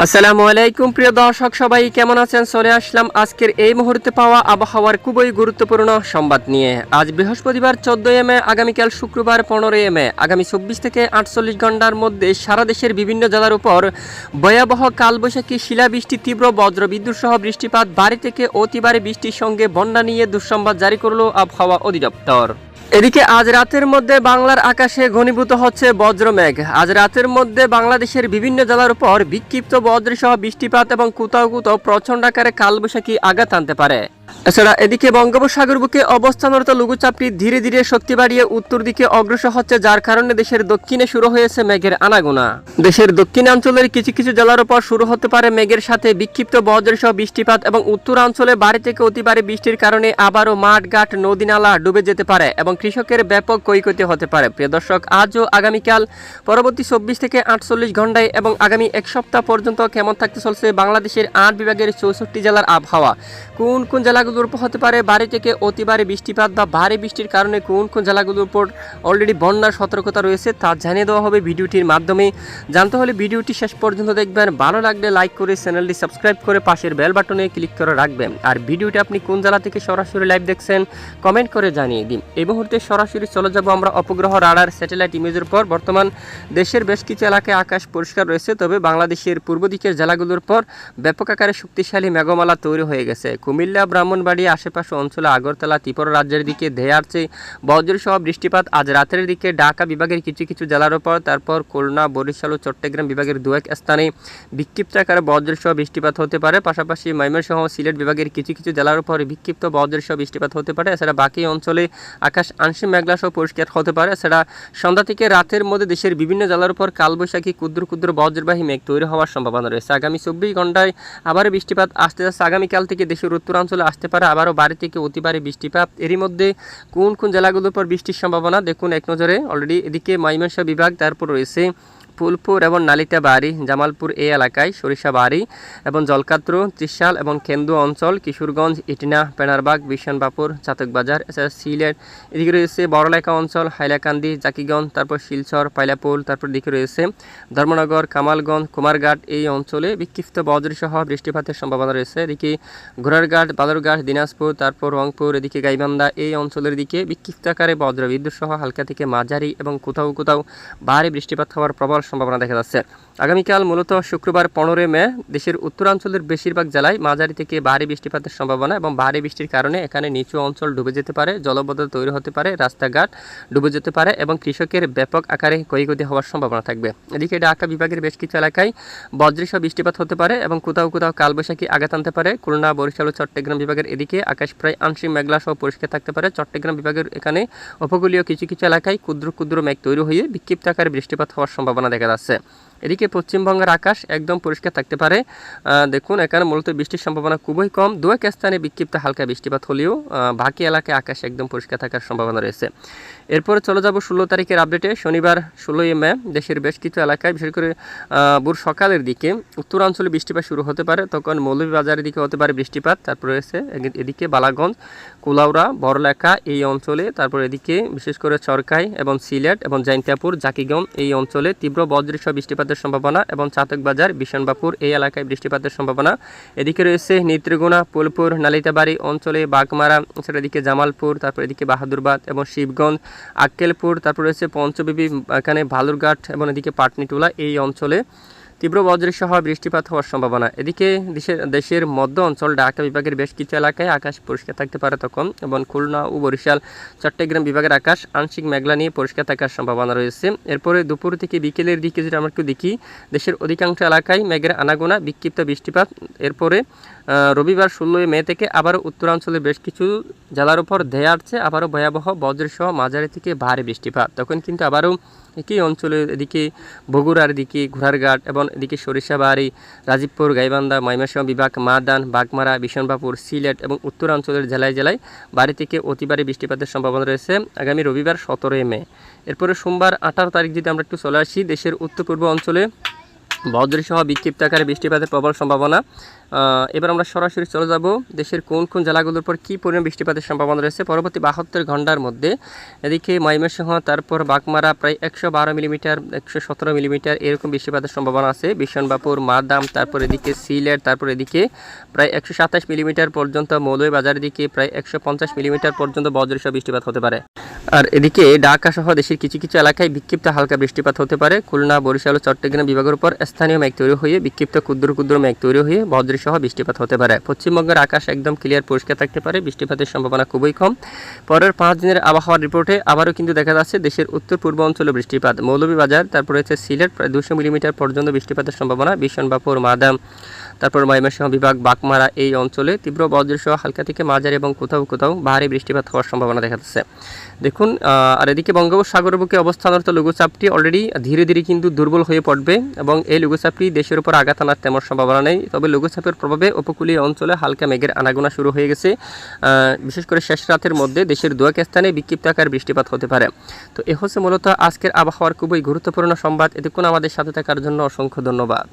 আসসালামু আলাইকুম প্রিয় দর্শক, সবাই কেমন আছেন? চলে আসলাম আজকের এই মুহূর্তে পাওয়া আবহাওয়ার খুবই গুরুত্বপূর্ণ সংবাদ নিয়ে। আজ বৃহস্পতিবার 14 মে, আগামীকাল শুক্রবার 15 মে, আগামী 24 থেকে 48 ঘন্টার মধ্যে সারা দেশের বিভিন্ন জেলার উপর ভয়াবহ কালবৈশাখী, শিলাবৃষ্টি, তীব্র বজ্রবিদ্যুৎ সহ বৃষ্টিপাত, ভারী থেকে অতি ভারী বৃষ্টির সঙ্গে বন্যা নিয়ে দুঃসংবাদ জারি করল আবহাওয়া অধিদপ্তর। এদিকে আজ রাতের মধ্যে বাংলার আকাশে ঘনীভূত হচ্ছে বজ্রমেঘ। আজ রাতের মধ্যে বাংলাদেশের বিভিন্ন জেলার উপর বিক্ষিপ্ত বজ্রসহ বৃষ্টিপাত এবং কোথাও কোথাও প্রচণ্ড আকারে কালবৈশাখী আঘাত আনতে পারে। এছাড়া এদিকে বঙ্গোপসাগর বুকে অবস্থানরত লঘুচাপটি ধীরে ধীরে শক্তি বাড়িয়ে উত্তর দিকে অগ্রসর হচ্ছে, যার কারণে দেশের দক্ষিণে শুরু হয়েছে মেঘের আনাগোনা। দেশের দক্ষিণাঞ্চলের কিছু কিছু জেলার উপর শুরু হতে পারে মেঘের সাথে বিক্ষিপ্ত বজ্রসহ বৃষ্টিপাত এবং উত্তরাঞ্চলে ভারী থেকে অতি ভারী বৃষ্টির কারণে আবারও মাঠ ঘাট নদী নালা ডুবে যেতে পারে এবং কৃষকের ব্যাপক ক্ষয়ক্ষতি হতে পারে। প্রিয় দর্শক, আজ ও আগামীকাল পরবর্তী 24 থেকে 48 ঘন্টায় এবং আগামী এক সপ্তাহ পর্যন্ত কেমন থাকতে চলছে বাংলাদেশের 8 বিভাগের 64 জেলার আবহাওয়া, কোন কোন জেলাগুলোর উপর হতে পারে ভারী থেকে অতি ভারী বৃষ্টিপাত বা ভারী বৃষ্টির কারণে কোন কোন জেলাগুলোর উপর অলরেডি বন্যার সতর্কতা রয়েছে, তা জানিয়ে দেওয়া হবে ভিডিওটির মাধ্যমে। জানতে হলে ভিডিওটি শেষ পর্যন্ত দেখবেন। ভালো লাগলে লাইক করে চ্যানেলটি সাবস্ক্রাইব করে পাশের বেল বাটনে ক্লিক করে রাখবেন। আর ভিডিওটি আপনি কোন জেলা থেকে সরাসরি লাইভ দেখছেন কমেন্ট করে জানিয়ে দিন। এই মুহূর্তে সরাসরি চলে যাব আমরা উপগ্রহ রাডার স্যাটেলাইট ইমেজের পর। বর্তমান দেশের বেশ কিছু এলাকায় আকাশ পরিষ্কার রয়েছে, তবে বাংলাদেশের পূর্ব দিকের জেলাগুলোর পর ব্যাপক আকারে শক্তিশালী মেঘমালা তৈরি হয়ে গেছে। কুমিল্লা, ব্রাহ্মণবাড়িয়া, আশেপাশে অঞ্চলে, আগরতলা, ত্রিপুরা রাজ্যের দিকে ধেয়ে আসছে বজ্রসহ বৃষ্টিপাত। আজ রাতের দিকে ঢাকা বিভাগের কিছু কিছু জেলার উপর, তারপর খুলনা, বরিশাল ও চট্টগ্রাম বিভাগের দু এক স্থানে বিক্ষিপ্ত আকারে বজ্রসহ বৃষ্টিপাত হতে পারে। পাশাপাশি ময়মনসিংহ, সিলেট বিভাগের কিছু কিছু জেলার উপর বিক্ষিপ্ত বজ্রসহ বৃষ্টিপাত হতে পারে। এছাড়া বাকি অঞ্চলে আকাশ আংশিক মেঘলা সহ পরিষ্কার হতে পারে। এছাড়া সন্ধ্যা থেকে রাতের মধ্যে দেশের বিভিন্ন জেলার উপর কালবৈশাখী ক্ষুদ্র ক্ষুদ্র বজ্রবাহী মেঘ তৈরি হওয়ার সম্ভাবনা রয়েছে। আগামী 24 ঘন্টায় আবারও বৃষ্টিপাত আসতে যাচ্ছে। আগামীকাল থেকে দেশের উত্তরাঞ্চলে আসতে পারে আবারও ভারী থেকে অতি ভারী বৃষ্টিপাত। এরই মধ্যে কোন কোন জেলাগুলোর উপর বৃষ্টির সম্ভাবনা দেখুন এক নজরে। অলরেডি এদিকে ময়মনসিংহ বিভাগ, তারপর রয়েছে ফুলপুর এবং নালিতাবাড়ি, জামালপুর এই এলাকায়, সরিষাবাড়ি এবং জলকাত্র, ত্রিশাল এবং কেন্দু অঞ্চল, কিশোরগঞ্জ, ইটিনা, পেনারবাগ, বিশনবাপুর, চাতকবাজার, এছাড়া সিলেট, এদিকে রয়েছে বড়লেখা অঞ্চল, হাইলাকান্দি, জাকিগঞ্জ, তারপর শিলচর, পাইলাপুল, তারপর দিকে রয়েছে ধর্মনগর, কামালগঞ্জ, কুমারঘাট এই অঞ্চলে বিক্ষিপ্ত বজ্রসহ বৃষ্টিপাতের সম্ভাবনা রয়েছে। এদিকে ঘোড়ারঘাট, বাদরঘাট, দিনাজপুর, তারপর রংপুর, এদিকে গাইবান্ধা এই অঞ্চলের দিকে বিক্ষিপ্ত আকারে বজ্রবিদ্যুৎ সহ হালকা থেকে মাঝারি এবং কোথাও কোথাও ভারী বৃষ্টিপাত হওয়ার প্রবল সম্ভাবনা দেখা যাচ্ছে। আগামীকাল মূলত শুক্রবার 15 মে দেশের উত্তরাঞ্চলের বেশিরভাগ জেলায় মাঝারি থেকে ভারী বৃষ্টিপাতের সম্ভাবনা এবং ভারী বৃষ্টির কারণে এখানে নিচু অঞ্চল ডুবে যেতে পারে, জলবদ্ধতা তৈরি হতে পারে, রাস্তাঘাট ডুবে যেতে পারে এবং কৃষকের ব্যাপক আকারে ক্ষয়ক্ষতি হওয়ার সম্ভাবনা থাকবে। এদিকে ঢাকা বিভাগের বেশ কিছু এলাকায় বজ্রসহ বৃষ্টিপাত হতে পারে এবং কোথাও কোথাও কালবৈশাখী আঘাত আনতে পারে। খুলনা, বরিশাল ও চট্টগ্রাম বিভাগের এদিকে আকাশ প্রায় আংশিক মেঘলা সহ পরিষ্কার থাকতে পারে। চট্টগ্রাম বিভাগের এখানে উপকূলীয় কিছু কিছু এলাকায় ক্ষুদ্র ক্ষুদ্র মেঘ তৈরি হয়ে বিক্ষিপ্ত আকারে বৃষ্টিপাত হওয়ার সম্ভাবনা দেখা যাচ্ছে। এদিকে পশ্চিমবঙ্গের আকাশ একদম পরিষ্কার থাকতে পারে। দেখুন এখানে মূলত বৃষ্টির সম্ভাবনা খুবই কম, দু এক স্থানে বিক্ষিপ্ত হালকা বৃষ্টিপাত হলেও বাকি এলাকায় আকাশ একদম পরিষ্কার থাকার সম্ভাবনা রয়েছে। এরপরে চলে যাব 16 তারিখের আপডেটে। শনিবার 16 মে দেশের বেশ কিছু এলাকায়, বিশেষ করে ভোর সকালের দিকে উত্তরাঞ্চলে বৃষ্টিপাত শুরু হতে পারে, তখন মৌলভীবাজারের দিকে হতে পারে বৃষ্টিপাত। তারপর রয়েছে এদিকে বালাগঞ্জ, কুলাউড়া, বড়লেখা এই অঞ্চলে, তারপর এদিকে বিশেষ করে চরকাই এবং সিলেট এবং জৈন্তাপুর, জাকিগঞ্জ এই অঞ্চলে তীব্র বজ্রসহ বৃষ্টিপাতের সম্ভাবনা এবং চাতকবাজার, বিশনবাপুর এই এলাকায় বৃষ্টিপাতের সম্ভাবনা। এদিকে রয়েছে নেত্রীগুনা, ফুলপুর, নালিতাবাড়ি অঞ্চলে, বাগমারা, এছাড়া এদিকে জামালপুর, তারপর এদিকে বাহাদুরবাদ এবং শিবগঞ্জ, আক্কেলপুর, তারপর রয়েছে পঞ্চবিবি, এখানে ভালুরঘাট এবং এদিকে পাটনিটোলা এই অঞ্চলে তীব্র বজ্রসহ বৃষ্টিপাত হওয়ার সম্ভাবনা। এদিকে দেশের মধ্য অঞ্চল ঢাকা বিভাগের বেশ কিছু এলাকায় আকাশ পরিষ্কার থাকতে পারে তখন, এবং খুলনা ও বরিশাল, চট্টগ্রাম বিভাগের আকাশ আংশিক মেঘলা নিয়ে পরিষ্কার থাকার সম্ভাবনা রয়েছে। এরপরে দুপুর থেকে বিকেলের দিকে যেটা আমরা একটু দেখি, দেশের অধিকাংশ এলাকায় মেঘের আনাগোনা, বিক্ষিপ্ত বৃষ্টিপাত। এরপরে রবিবার 16 মে থেকে আবারও উত্তরাঞ্চলের বেশ কিছু জেলার উপর ধেয়ে আসছে আবারও ভয়াবহ বজ্রসহ মাঝারি থেকে ভারী বৃষ্টিপাত। তখন কিন্তু আবারও একই অঞ্চলে এদিকে বগুড়ার দিকে ঘোড়ারঘাট এবং এদিকে সরিষাবাড়ি, রাজীবপুর, গাইবান্ধা, ময়মনসিংহ বিভাগ, মাদান, বাগমারা, বিশনবাপুর, সিলেট এবং উত্তরাঞ্চলের জেলায় জেলায় ভারী থেকে অতি ভারী বৃষ্টিপাতের সম্ভাবনা রয়েছে আগামী রবিবার 17 মে। এরপরে সোমবার 18 তারিখ যদি আমরা একটু চলে আসি, দেশের উত্তর পূর্ব অঞ্চলে বজ্র সহ বিক্ষিপ্ত আকারে বৃষ্টিপাতের প্রবল সম্ভাবনা। এবার আমরা সরাসরি চলে যাব দেশের কোন কোন জেলাগুলোর উপর কী পরিমাণ বৃষ্টিপাতের সম্ভাবনা রয়েছে পরবর্তী 72 ঘন্টার মধ্যে। এদিকে ময়মনসিংহ, তারপর বাগমারা প্রায় 112 মিলিমিটার, 117 মিলিমিটার এরকম বৃষ্টিপাতের সম্ভাবনা আছে। বিশনবাপুর, মাদাম, তারপর এদিকে সিলেট, তারপর এদিকে প্রায় 127 মিলিমিটার পর্যন্ত, মৌলভীবাজারের দিকে প্রায় 150 মিলিমিটার পর্যন্ত বজ্রসহ বৃষ্টিপাত হতে পারে। আর এদিকে ঢাকা সহ দেশের কিছু কিছু এলাকায় বিক্ষিপ্ত হালকা বৃষ্টিপাত হতে পারে। খুলনা, বরিশাল ও চট্টগ্রাম বিভাগের উপর স্থানীয় মেঘ তৈরি হয়ে বিক্ষিপ্ত ক্ষুদ্র ক্ষুদ্র মেঘ তৈরি হয়ে বজ্রসহ বৃষ্টিপাত হতে পারে। পশ্চিমবঙ্গের আকাশ একদম ক্লিয়ার পরিষ্কার থাকতে পারে, বৃষ্টিপাতের সম্ভাবনা খুবই কম। পরের 5 দিনের আবহাওয়ার রিপোর্টে আবারও কিন্তু দেখা যাচ্ছে দেশের উত্তর পূর্ব অঞ্চলে বৃষ্টিপাত। মৌলভীবাজার, তারপর হচ্ছে সিলেট প্রায় 200 মিলিমিটার পর্যন্ত বৃষ্টিপাতের সম্ভাবনা। বিশনবাপুর, মাদাম, তারপর ময়মনসিংহ বিভাগ, বাগমারা এই অঞ্চলে তীব্র বজ্রসহ হালকা থেকে মাঝারি এবং কোথাও কোথাও ভারী বৃষ্টিপাত হওয়ার সম্ভাবনা দেখা যাচ্ছে। দেখুন, আর এদিকে বঙ্গোপসাগরের বুকে অবস্থানরত লঘুচাপটি অলরেডি ধীরে ধীরে কিন্তু দুর্বল হয়ে পড়বে এবং এই লঘুচাপটি দেশের উপর আঘাত আনার তেমন সম্ভাবনা নেই। তবে লঘুচাপের প্রভাবে উপকূলীয় অঞ্চলে হালকা মেঘের আনাগোনা শুরু হয়ে গেছে। বিশেষ করে শেষ রাতের মধ্যে দেশের দু এক স্থানে বিক্ষিপ্ত আকার বৃষ্টিপাত হতে পারে। তো এ হচ্ছে মূলত আজকের আবহাওয়ার খুবই গুরুত্বপূর্ণ সংবাদ। এতক্ষণ আমাদের সাথে থাকার জন্য অসংখ্য ধন্যবাদ।